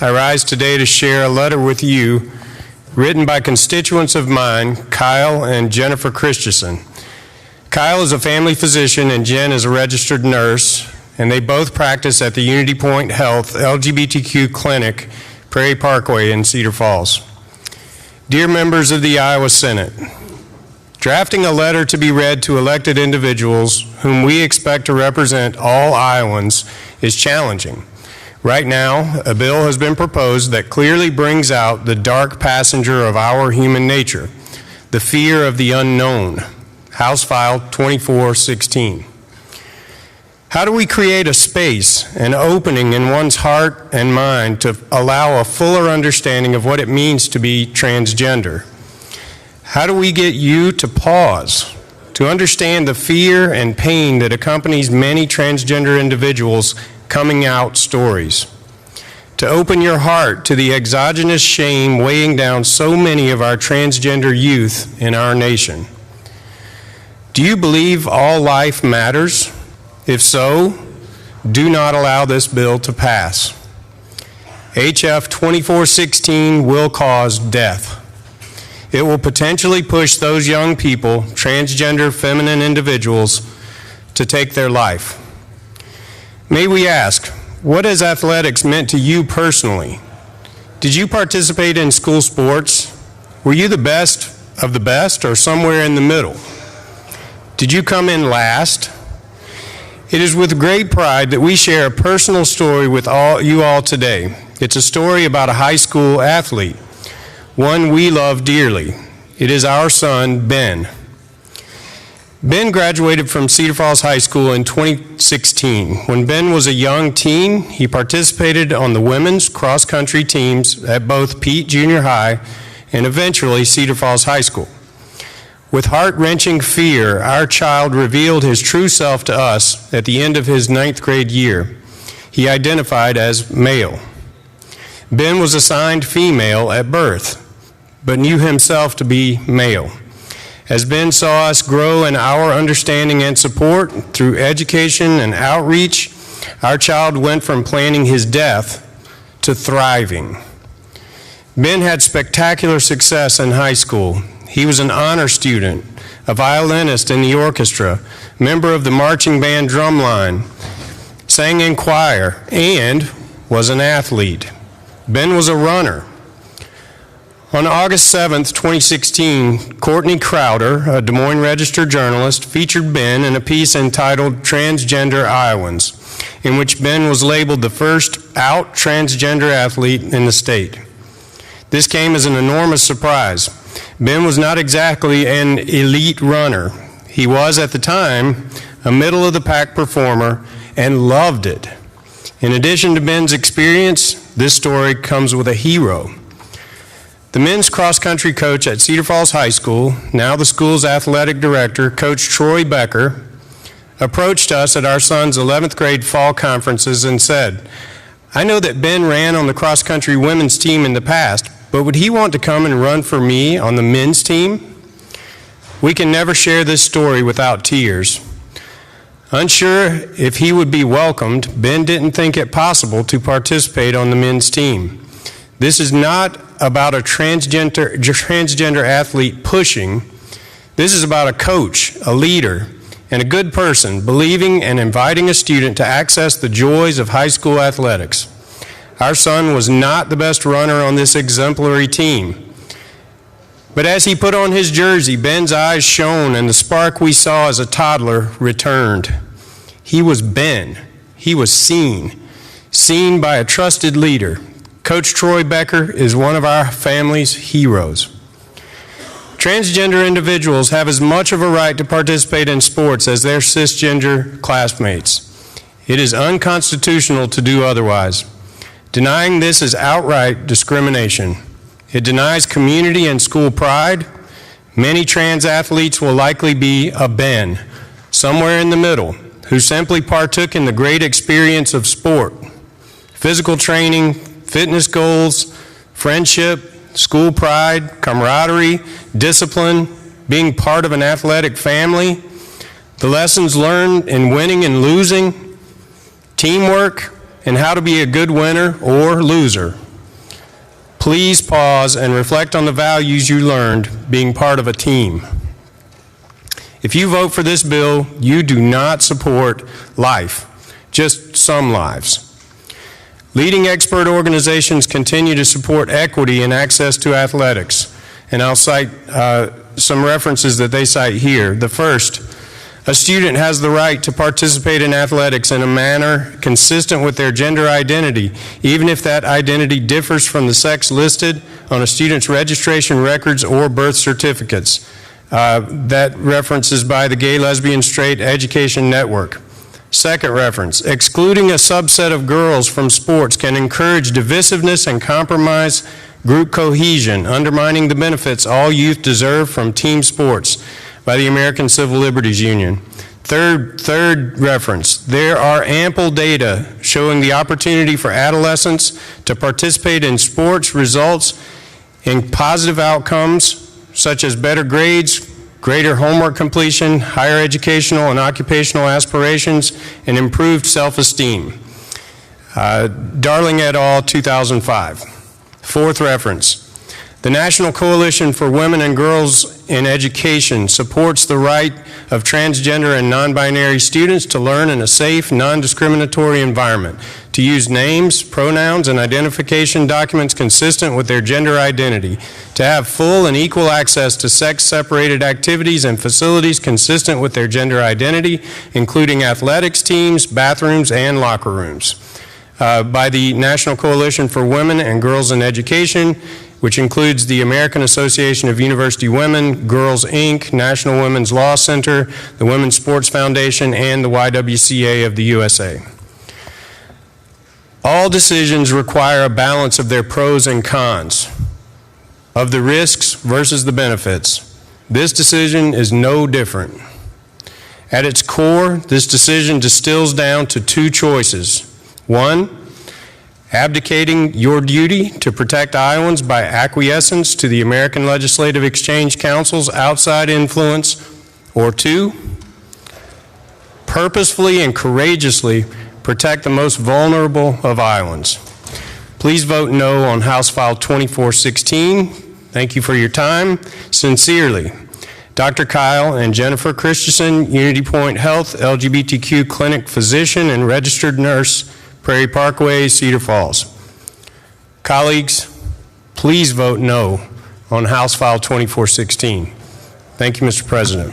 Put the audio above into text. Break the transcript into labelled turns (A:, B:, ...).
A: I rise today to share a letter with you written by constituents of mine, Kyle and Jennifer Christensen. Kyle is a family physician and Jen is a registered nurse, and they both practice at the Unity Point Health LGBTQ Clinic, Prairie Parkway in Cedar Falls. Dear members of the Iowa Senate, drafting a letter to be read to elected individuals whom we expect to represent all Iowans is challenging. Right now, a bill has been proposed that clearly brings out the dark passenger of our human nature, the fear of the unknown. House File 2416. How do we create a space, an opening in one's heart and mind to allow a fuller understanding of what it means to be transgender? How do we get you to pause, to understand the fear and pain that accompanies many transgender individuals' coming out stories? To open your heart to the exogenous shame weighing down so many of our transgender youth in our nation? Do you believe all life matters? If so, do not allow this bill to pass. HF 2416 will cause death. It will potentially push those young people, transgender feminine individuals, to take their life. May we ask, what has athletics meant to you personally? Did you participate in school sports? Were you the best of the best or somewhere in the middle? Did you come in last? It is with great pride that we share a personal story with you all today. It's a story about a high school athlete, one we love dearly. It is our son, Ben. Ben graduated from Cedar Falls High School in 2016. When Ben was a young teen, he participated on the women's cross-country teams at both Pete Junior High and eventually Cedar Falls High School. With heart-wrenching fear, our child revealed his true self to us at the end of his 9th grade year. He identified as male. Ben was assigned female at birth, but knew himself to be male. As Ben saw us grow in our understanding and support through education and outreach, our child went from planning his death to thriving. Ben had spectacular success in high school. He was an honor student, a violinist in the orchestra, member of the marching band drumline, sang in choir, and was an athlete. Ben was a runner. On August 7th, 2016, Courtney Crowder, a Des Moines Register journalist, featured Ben in a piece entitled Transgender Iowans, in which Ben was labeled the first out transgender athlete in the state. This came as an enormous surprise. Ben was not exactly an elite runner. He was, at the time, a middle-of-the-pack performer and loved it. In addition to Ben's experience, this story comes with a hero. The men's cross-country coach at Cedar Falls High School, now the school's athletic director, Coach Troy Becker, approached us at our son's 11th grade fall conferences and said, "I know that Ben ran on the cross-country women's team in the past, but would he want to come and run for me on the men's team?" We can never share this story without tears. Unsure if he would be welcomed, Ben didn't think it possible to participate on the men's team. This is not about a transgender athlete pushing. This is about a coach, a leader, and a good person believing and inviting a student to access the joys of high school athletics. Our son was not the best runner on this exemplary team. But as he put on his jersey, Ben's eyes shone and the spark we saw as a toddler returned. He was Ben. He was seen by a trusted leader. Coach Troy Becker is one of our family's heroes. Transgender individuals have as much of a right to participate in sports as their cisgender classmates. It is unconstitutional to do otherwise. Denying this is outright discrimination. It denies community and school pride. Many trans athletes will likely be a Ben, somewhere in the middle, who simply partook in the great experience of sport, physical training, fitness goals, friendship, school pride, camaraderie, discipline, being part of an athletic family, the lessons learned in winning and losing, teamwork, and how to be a good winner or loser, Please pause and reflect on the values you learned being part of a team. If you vote for this bill, you do not support life, just some lives. Leading expert organizations continue to support equity and access to athletics, and I'll cite some references that they cite here. The first, a student has the right to participate in athletics in a manner consistent with their gender identity, even if that identity differs from the sex listed on a student's registration records or birth certificates. That reference is by the Gay, Lesbian, Straight Education Network. Second reference, excluding a subset of girls from sports can encourage divisiveness and compromise group cohesion, undermining the benefits all youth deserve from team sports, by the American Civil Liberties Union. Third reference, there are ample data showing the opportunity for adolescents to participate in sports results in positive outcomes such as better grades, greater homework completion, higher educational and occupational aspirations, and improved self-esteem. Darling et al., 2005. Fourth reference, the National Coalition for Women and Girls in Education supports the right of transgender and non-binary students to learn in a safe, non-discriminatory environment, to use names, pronouns, and identification documents consistent with their gender identity, to have full and equal access to sex-separated activities and facilities consistent with their gender identity, including athletics teams, bathrooms, and locker rooms. By the National Coalition for Women and Girls in Education, which includes the American Association of University Women, Girls Inc., National Women's Law Center, the Women's Sports Foundation, and the YWCA of the USA. All decisions require a balance of their pros and cons, of the risks versus the benefits. This decision is no different. At its core, this decision distills down to two choices. One, abdicating your duty to protect Iowans by acquiescence to the American Legislative Exchange Council's outside influence, or two, purposefully and courageously protect the most vulnerable of Iowans. Please vote no on House File 2416. Thank you for your time. Sincerely, Dr. Kyle and Jennifer Christensen, Unity Point Health, LGBTQ clinic physician and registered nurse, Prairie Parkway, Cedar Falls. Colleagues, please vote no on House File 2416. Thank you, Mr. President.